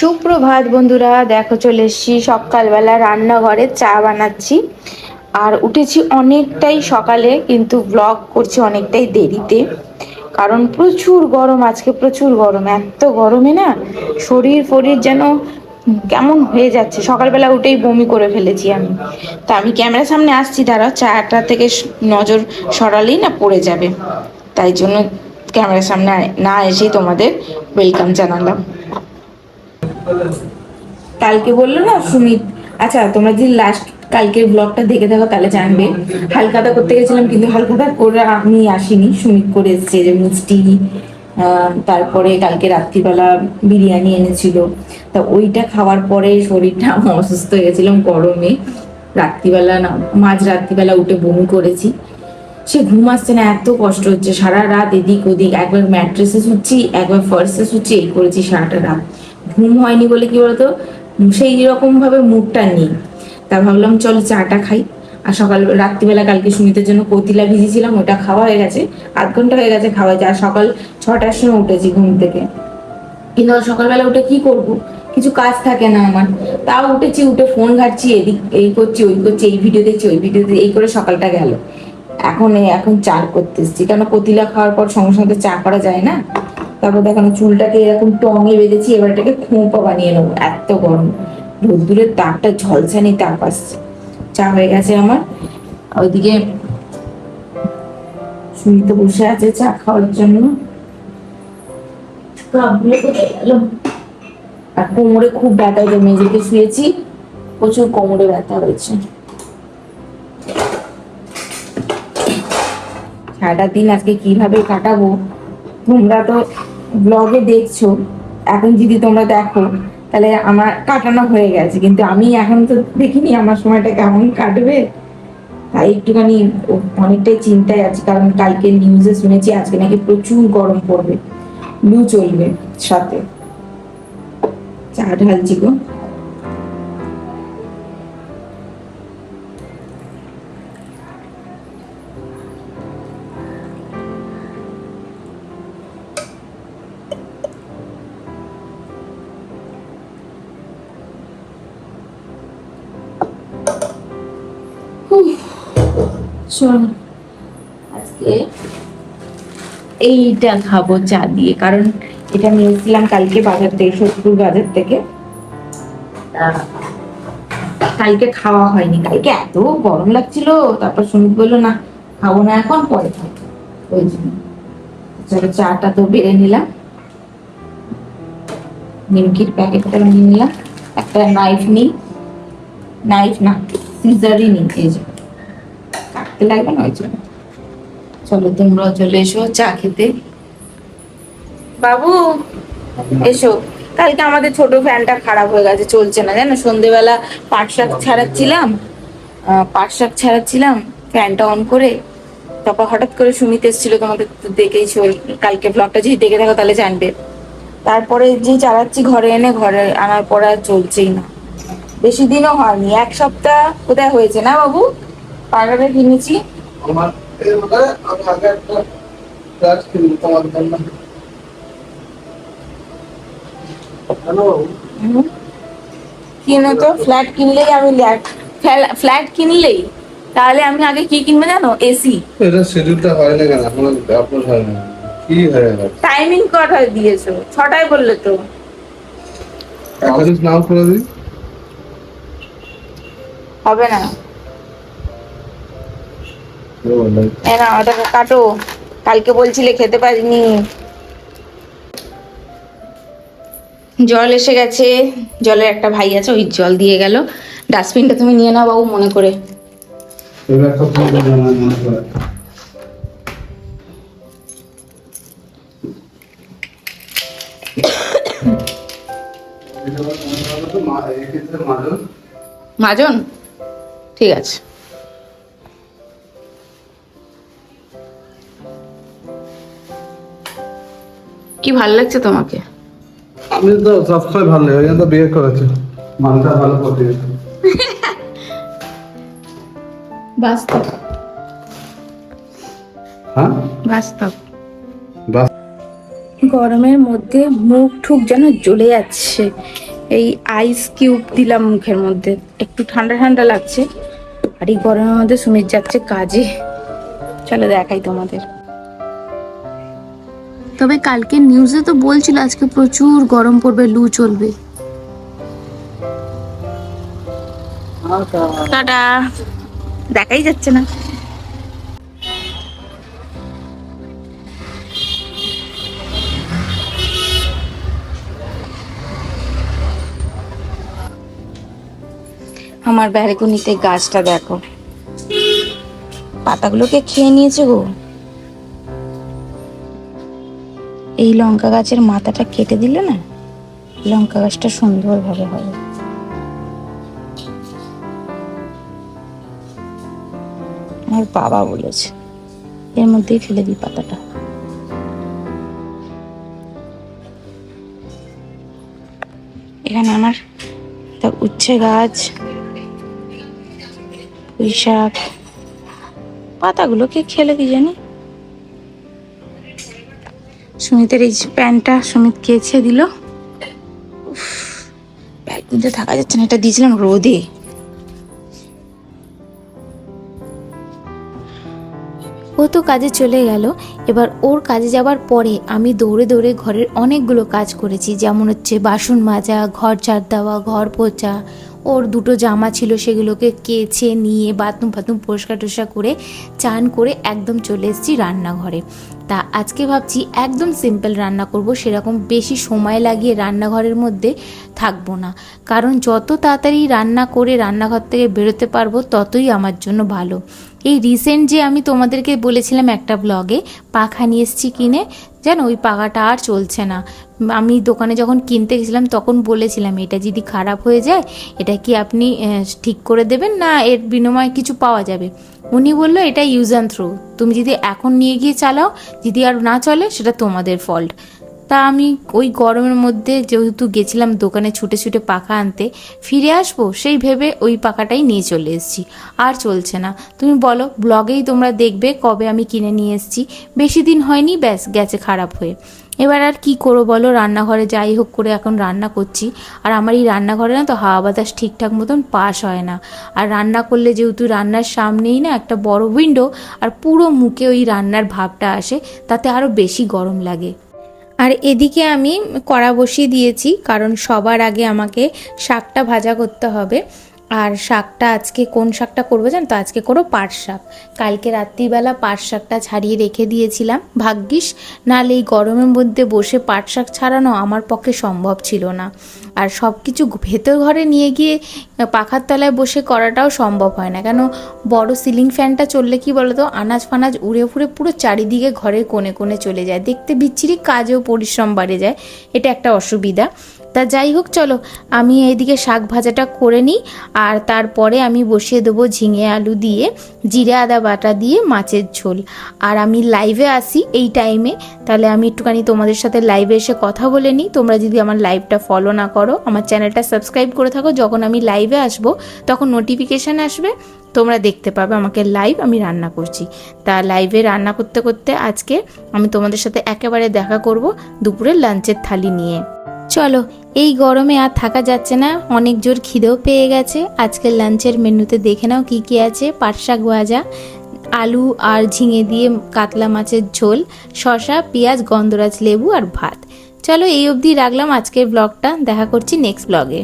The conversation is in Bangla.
সুপ্রভাত বন্ধুরা, দেখো চলে এসেছি সকালবেলা রান্নাঘরে চা বানাচ্ছি। আর উঠেছি অনেকটাই সকালে, কিন্তু ব্লগ করছি অনেকটাই দেরিতে, কারণ প্রচুর গরম। আজকে প্রচুর গরম, এত গরমে না শরীর ফরীর যেন কেমন হয়ে যাচ্ছে। সকালবেলা উঠেই বমি করে ফেলেছি আমি। তা আমি ক্যামেরার সামনে আসছি, দাঁড়াও, চাটা থেকে নজর সরালেই না পড়ে যাবে, তাই জন্য ক্যামেরার সামনে না এসেই তোমাদের ওয়েলকাম জানালাম। কালকে বললো না সুমিত, আচ্ছা তোমরা যদি লাস্ট কালকের ব্লগটা দেখে থাকো তাহলে জানবে। হালখাতা করতে গেছিলাম, কিন্তু হালখাতা করে আমি আসিনি, সুমিত করে এসছে যে মিষ্টি। তারপরে কালকে রাত্রিবেলা বিরিয়ানি এনেছিল, তা ওইটা খাওয়ার পরে শরীরটা আমার অসুস্থ হয়ে গেছিলাম গরমে। রাত্রিবেলা না, মাঝ রাত্রিবেলা উঠে বমি করেছি। সে ঘুম আসছে না, এত কষ্ট হচ্ছে, সারা রাত এদিক ওদিক, একবার ম্যাট্রেসে শুচ্ছি, একবার ফার্সে শুচ্ছি, এই করেছি সারাটা রাত। ঘুম হয়নি বলে কি বলতো, সেই রকম ভাবে মুডটা নেই। তা ভাবলাম চল চাটা খাই। আর সকাল রাত্রিবেলা কালকে সুমিতের জন্য কতিলা ভিজিয়েছিলাম, ওটা খাওয়া হয়ে গেছে, 8 ঘন্টা হয়ে গেছে খাওয়া যায়। আর সকাল 6টার সময় উঠেছি ঘুম থেকে, কিন্তু সকালবেলা উঠে কি করব, কিছু কাজ থাকে না আমার। তাও উঠেছি, উঠে ফোন ঘাটছি, এদিক এই করছি ওই করছি, এই ভিডিও দেখছি ওই ভিডিও দেখছি, এই করে সকালটা গেল। এখন চা করতে এসেছি, কেন কতিলা খাওয়ার পর সঙ্গে সঙ্গে চা করা যায় না। তারপর দেখো চুলটাকে এরকম টঙে বেঁধেছি, এবার এটাকে খোঁপা বানিয়ে নেবো, এত গরম। রোদ্দুরের তাপটা ঝলসানি তাপ আসছে। চা হয়ে গেছে আমার, ওইদিকে সুমিত বসে আছে চা খাওয়ার জন্য। আর কোমরে খুব ব্যথা হয়েছে, মেঝেতে শুয়েছি, প্রচুর কোমরে ব্যথা হয়েছে। সারাটা দিন আজকে কিভাবে কাটাবো তোমরা তো ব্লগে দেখছো। এখন যদি তোমরা দেখো তাহলে আমার কাটানো হয়ে গেছে, কিন্তু আমি এখন তো দেখিনি আমার সময়টা কেমন কাটবে। তাই একটুখানি অনেকটাই চিন্তায় আছি, কারণ কালকে নিউজে শুনেছি আজকে নাকি প্রচুর গরম পড়বে, লু চলবে সাথে। চা ঢালছি গো। চল আজকে এইটা খাবো চা দিয়ে, কারণ এটা নিয়েছিলাম কালকে বাজার থেকে, সত্যপুর বাজার থেকে। কালকে খাওয়া হয়নি, কালকে এত গরম লাগছিল। তারপর সুমিত বললো না খাবো না, এখন পরে খাবো, ওই জন্য চলো চাটা তো বেড়ে নিলাম। নিমকির প্যাকেটটা নিয়ে নিলাম, একটা নাইফ নিই, নাইফ না সিজারই নিই, এই যে কাটতে লাগবে না ওই জন্য। চলো তোমরাও চলে এসো চা খেতে। বাবু এসো। কালকে আমাদের ছোট ফ্যানটা খারাপ হয়ে গেছে, চলছে না জানো। সন্ধেবেলা পাট শাক ছাড়াচ্ছিলাম ফ্যানটা অন করে, তারপর হঠাৎ করে সুমিত এসেছিল, তোমাদের তো দেখেইছো, কালকে ব্লগটা যদি দেখে থাকো তাহলে জানবে। তারপরে যে চালাচ্ছি, ঘরে আনার পর আর চলছেই না। বেশি দিনও হয়নি, 1 সপ্তাহ কোথায় হয়েছে না বাবু, পার্লারে কিনেছি। কিনো তো, ফ্ল্যাট কিনলেই আমি ফ্ল্যাট কিনলেই তাহলে আমি আগে কি কিনবো জানো, এসি। এটা শিডিউলটা হয় না কেন আপনার, আপনার হয় না কি হয়ে গেছে? টাইমিং কটায় দিয়েছো? 6টায় বললে তো। এখন নাও করে দিই, হবে না, না ওটাকে কাটো, কালকে বলছিলে খেতে পারিনি। জল এসে গেছে, জলের একটা ভাই আছে, ওই জল দিয়ে গেল। ডাস্টবিনটা তুমি নিয়ে নাও বাবু মনে করে। এবার তো মনে করে মাজন, ঠিক আছে। কি ভাল লাগছে তোমাকে? আমি তো সবসময় ভালো লাগে, ওই জন্য তো বিয়ে করেছি, মানটা ভালো করতে। বাস্তব, হ্যাঁ বাস্তব। বাস গরমের মধ্যে মুখ ঠুক যেন জ্বলে যাচ্ছে, এই আইস কিউব দিলাম মুখের মধ্যে, একটু ঠান্ডা ঠান্ডা লাগছে। আর এই গরমের মধ্যে সুমিত যাচ্ছে কাজে। চলো দেখাই তোমাদের। তবে কালকে নিউজে তো বলছিল আজকে প্রচুর গরম পড়বে, লু চলবে। টাটা। দেখাই যাচ্ছে না। আমার ব্যালকনিতে গাছটা দেখো, পাতাগুলোকে খেয়ে নিয়েছে গো। এই লঙ্কা গাছের মাথাটা কেটে দিলে না, লঙ্কা গাছটা সুন্দরভাবে হবে। আমার বাবা বলেছে এর মধ্যেই ফেলে দিই পাতাটা। এখানে আমার উচ্ছে গাছ, পুঁই শাক, পাতাগুলোকে খেলে কি জানি। সুমিতের এই প্যান্টটা সুমিত কেচে দিল। ব্যালকনিতে থাকা যাচ্ছে না, এটা দিয়েছিলাম রোদে। ও তো কাজে চলে গেল। এবার ওর কাজে যাবার পরে আমি দৌড়ে দৌড়ে ঘরের অনেকগুলো কাজ করেছি, যেমন হচ্ছে বাসন মাজা, ঘর ঝাড় দেওয়া, ঘর পোছা। ওর দুটো জামা ছিল সেগুলোকে কেচে নিয়ে বাথরুম ফাথরুম পরিষ্কার টরিষ্কার করে চান করে একদম চলে এসেছি রান্নাঘরে। তা আজকে ভাবছি একদম সিম্পল রান্না করব, সেরকম বেশি সময় লাগিয়ে রান্নাঘরের মধ্যে থাকবো না। কারণ যত তাড়াতাড়ি রান্না করে রান্নাঘর থেকে বেরোতে পারবো ততই আমার জন্য ভালো। এই রিসেন্ট যে আমি তোমাদেরকে বলেছিলাম একটা ব্লগে পাখা নিয়ে এসেছি কিনে, জানো ওই পাখাটা আর চলছে না। আমি দোকানে যখন কিনতে গেছিলাম তখন বলেছিলাম এটা যদি খারাপ হয়ে যায় এটা কি আপনি ঠিক করে দেবেন, না এর বিনিময়ে কিছু পাওয়া যাবে। উনি বললো এটা ইউজ অ্যান্ড থ্রো, তুমি যদি এখন নিয়ে গিয়ে চালাও, যদি আর না চলে সেটা তোমাদের ফল্ট। তা আমি ওই গরমের মধ্যে যেহেতু গেছিলাম দোকানে ছুটে ছুটে পাখা আনতে, ফিরে আসবো সেই ভেবে ওই পাখাটাই নিয়ে চলে এসেছি। আর চলছে না। তুমি বলো, ব্লগেই তোমরা দেখবে কবে আমি কিনে নিয়ে এসেছি। বেশি দিন হয়নি, ব্যাস গেছে খারাপ হয়ে। এবার আর কি করবো বলো, রান্নাঘরে যাই হোক করে এখন রান্না করছি। আর আমার এই রান্নাঘরে না তো হাওয়া বাতাস ঠিকঠাক মতন পাস হয় না। আর রান্না করলে যেহেতু রান্নার সামনেই না একটা বড় উইন্ডো, আর পুরো মুখে ওই রান্নার ভাবটা আসে, তাতে আরও বেশি গরম লাগে। আর এদিকে আমি কড়া বসিয়ে দিয়েছি, কারণ সবার আগে আমাকে শাকটা ভাজা করতে হবে। আর শাকটা আজকে কোন শাকটা করবো জানো তো, আজকে করো পাট শাক। কালকে রাত্রিবেলা পাট শাকটা ছাড়িয়ে রেখে দিয়েছিলাম, ভাগ্যিস, নাহলে এই গরমের মধ্যে বসে পাট শাক ছাড়ানো আমার পক্ষে সম্ভব ছিল না। আর সব কিছু ভেতর ঘরে নিয়ে গিয়ে পাখার তলায় বসে করাটাও সম্ভব হয় না, কেন বড় সিলিং ফ্যানটা চললে কি বলতো আনাজ ফানাজ উড়ে ফুড়ে পুরো চারিদিকে ঘরের কোণে কোণে চলে যায়, দেখতে বিচ্ছিরি, কাজেও পরিশ্রম বাড়ে যায়, এটা একটা অসুবিধা। তা যাই হোক, চলো আমি এইদিকে শাক ভাজাটা করে নিই। আর তারপরে আমি বসিয়ে দেবো ঝিঙে আলু দিয়ে জিরে আদা বাটা দিয়ে মাছের ঝোল। আর আমি লাইভে আসি এই টাইমে, তাহলে আমি একটুখানি তোমাদের সাথে লাইভে এসে কথা বলে নিই। তোমরা যদি আমার লাইভটা ফলো না করো, আমার চ্যানেলটা সাবস্ক্রাইব করে থাকো, যখন আমি লাইভে আসবো তখন নোটিফিকেশান আসবে, তোমরা দেখতে পাবে আমাকে লাইভ আমি রান্না করছি। তা লাইভে রান্না করতে করতে আজকে আমি তোমাদের সাথে একেবারে দেখা করব দুপুরের লাঞ্চের থালি নিয়ে। চলো, এই গরমে আর থাকা যাচ্ছে না, অনেক জোর খিদেও পেয়ে গেছে। আজকের লাঞ্চের মেনুতে দেখে নাও কি কি আছে। পাট শাক ভাজা, আলু আর ঝিঙে দিয়ে কাতলা মাছের ঝোল, শসা, পেঁয়াজ, গন্ধরাজ লেবু আর ভাত। চলো এই অবধি রাখলাম আজকের ব্লগটা, দেখা করছি নেক্সট ব্লগে।